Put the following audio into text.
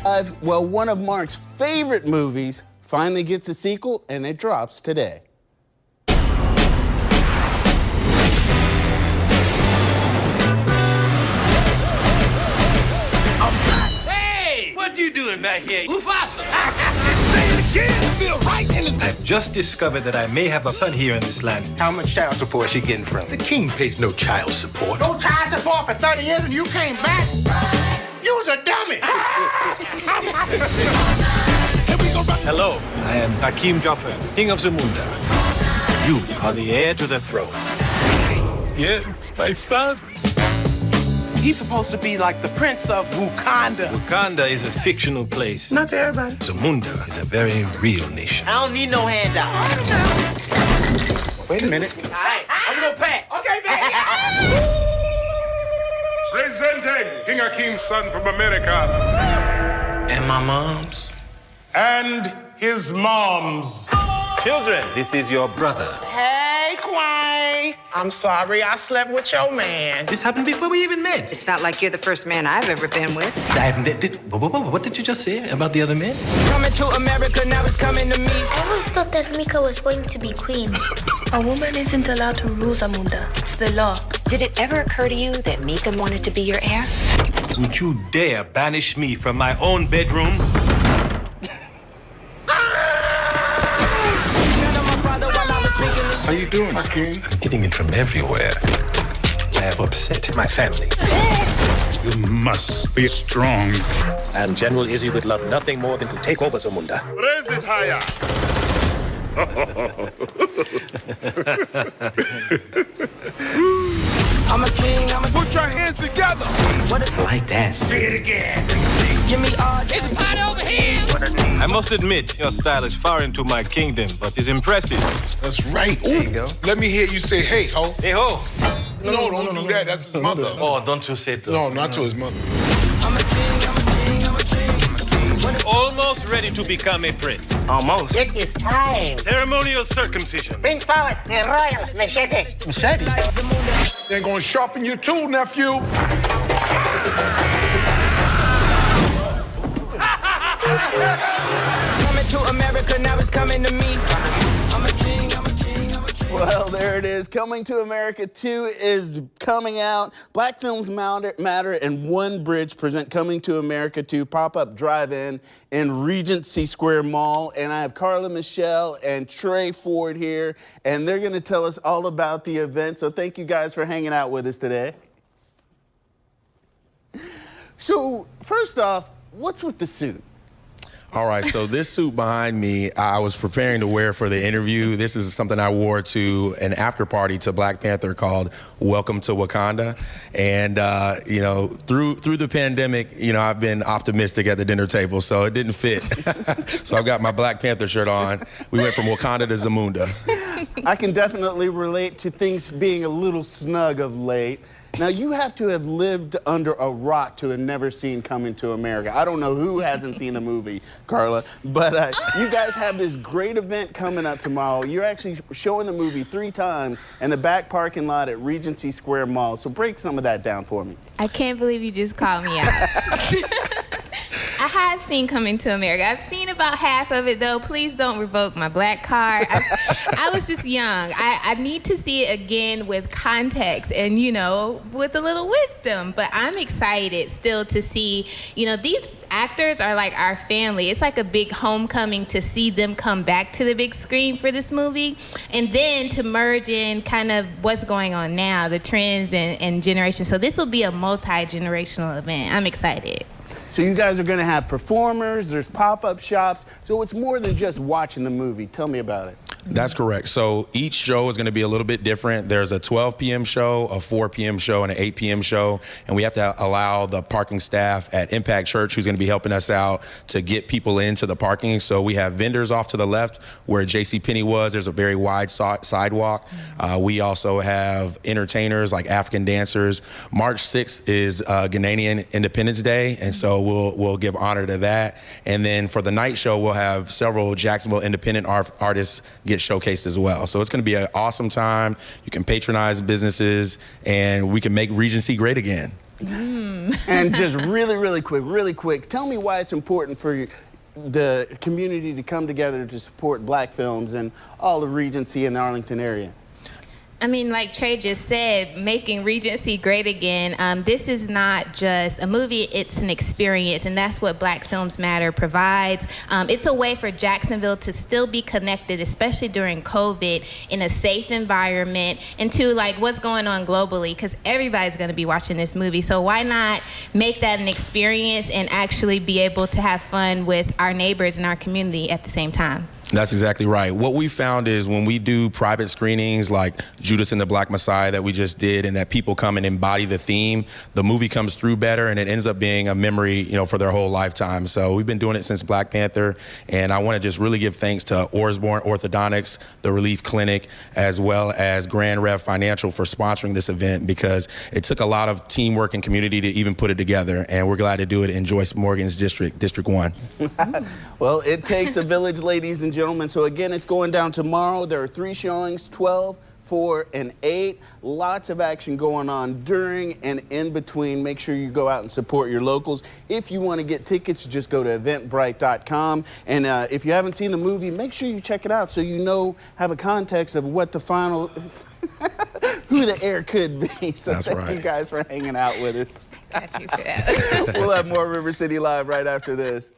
Well, one of Mark's favorite movies finally gets a sequel, and it drops today. Hey! What you doing back here? Mufasa! Say it again, feel right in his... I've just discovered that I may have a son here in this land. How much child support she getting from? The king pays no child support. No child support for 30 years and you came back? You was a dummy! Hello, I am Hakim Jaffer, king of Zamunda. You are the heir to the throne. Yes, my son. He's supposed to be like the prince of Wakanda. Wakanda is a fictional place. Not to everybody. Zamunda is a very real nation. I don't need no handout. Wait a minute. All right, I'm gonna pack. Okay, baby. Presenting King Hakim's son from America. And my mom's. And his mom's. Children, this is your brother. Hey, Quine. I'm sorry I slept with your man. This happened before we even met. It's not like you're the first man I've ever been with. What did you just say about the other men? Coming to America, now it's coming to me. I always thought that Mika was going to be queen. A woman isn't allowed to rule Zamunda. It's the law. Did it ever occur to you that Mika wanted to be your heir? Would you dare banish me from my own bedroom? How you doing, Hakim? I'm getting it from everywhere. I have upset my family. You must be strong. And General Izzy would love nothing more than to take over Zamunda. Raise it higher. I'm a king, Put your hands together. I like that. Say it again. give me all It's a party over here. I must admit, your style is far into my kingdom, but it's impressive. That's right. There you go. Let me hear you say, hey, ho. Hey ho! No, don't do that. That's his mother. Oh, don't you say that. No, not to his mother. I'm a king, I'm a king, I'm a king. Almost ready to become a prince. Almost. It is time. Ceremonial circumcision. Bring forward the royal machete. Machete. They're gonna sharpen you too, nephew. Coming to America, now it's coming to me. I'm a king, I'm a king, I'm a king. Well, there it is. Coming to America 2 is coming out. Black Films Matter and One Bridge present Coming to America 2 pop-up drive-in in Regency Square Mall. And I have Carla, Mechele, and Trey Ford here, and they're going to tell us all about the event. So thank you guys for hanging out with us today. So first off, what's with the suit? All right, so this suit behind me, I was preparing to wear for the interview. This is something I wore to an after party to Black Panther called Welcome to Wakanda. And, you know, through the pandemic, you know, I've been optimistic at the dinner table, so it didn't fit. So I've got my Black Panther shirt on. We went from Wakanda to Zamunda. I can definitely relate to things being a little snug of late. Now, you have to have lived under a rock to have never seen Coming to America. I don't know who hasn't seen the movie, Carla, but you guys have this great event coming up tomorrow. You're actually showing the movie 3 times in the back parking lot at Regency Square Mall. So break some of that down for me. I can't believe you just called me out. I have seen Coming to America. I've seen about half of it, though. Please don't revoke my black card. I was just young. I need to see it again with context and, you know, with a little wisdom. But I'm excited still to see, you know, these actors are like our family. It's like a big homecoming to see them come back to the big screen for this movie. And then to merge in kind of what's going on now, the trends and generations. So this will be a multi-generational event. I'm excited. So you guys are going to have performers, there's pop-up shops, so it's more than just watching the movie. Tell me about it. That's correct. So each show is going to be a little bit different. There's a 12 p.m. show, a 4 p.m. show, and an 8 p.m. show. And we have to allow the parking staff at Impact Church, who's going to be helping us out, to get people into the parking. So we have vendors off to the left where JCPenney was. There's a very wide sidewalk. We also have entertainers like African dancers. March 6th is Ghanaian Independence Day, and so we'll give honor to that. And then for the night show, we'll have several Jacksonville independent artists get showcased as well. So it's going to be an awesome time. You can patronize businesses, and we can make Regency great again. And just really quick, tell me why it's important for the community to come together to support black films in all of Regency and the Arlington area. I mean, like Trey just said, making Regency great again. This is not just a movie, it's an experience, and that's what Black Films Matter provides. It's a way for Jacksonville to still be connected, especially during COVID, in a safe environment, and to like what's going on globally, because everybody's gonna be watching this movie. So why not make that an experience and actually be able to have fun with our neighbors and our community at the same time? That's exactly right. What we found is when we do private screenings like Judas and the Black Messiah that we just did, and that people come and embody the theme, the movie comes through better and it ends up being a memory, for their whole lifetime. So we've been doing it since Black Panther, and I want to just really give thanks to Osborne Orthodontics, the Relief Clinic, as well as Grand Rev Financial for sponsoring this event, because it took a lot of teamwork and community to even put it together, and we're glad to do it in Joyce Morgan's district, District 1. Well, it takes a village, ladies and gentlemen. So again, it's going down tomorrow. There are 3 showings, 12, 4, and 8. Lots of action going on during and in between. Make sure you go out and support your locals. If you want to get tickets, just go to eventbrite.com. And if you haven't seen the movie, make sure you check it out so you have a context of what the final, who the heir could be. So That's thank right. you guys for hanging out with us. Got you for that. We'll have more River City Live right after this.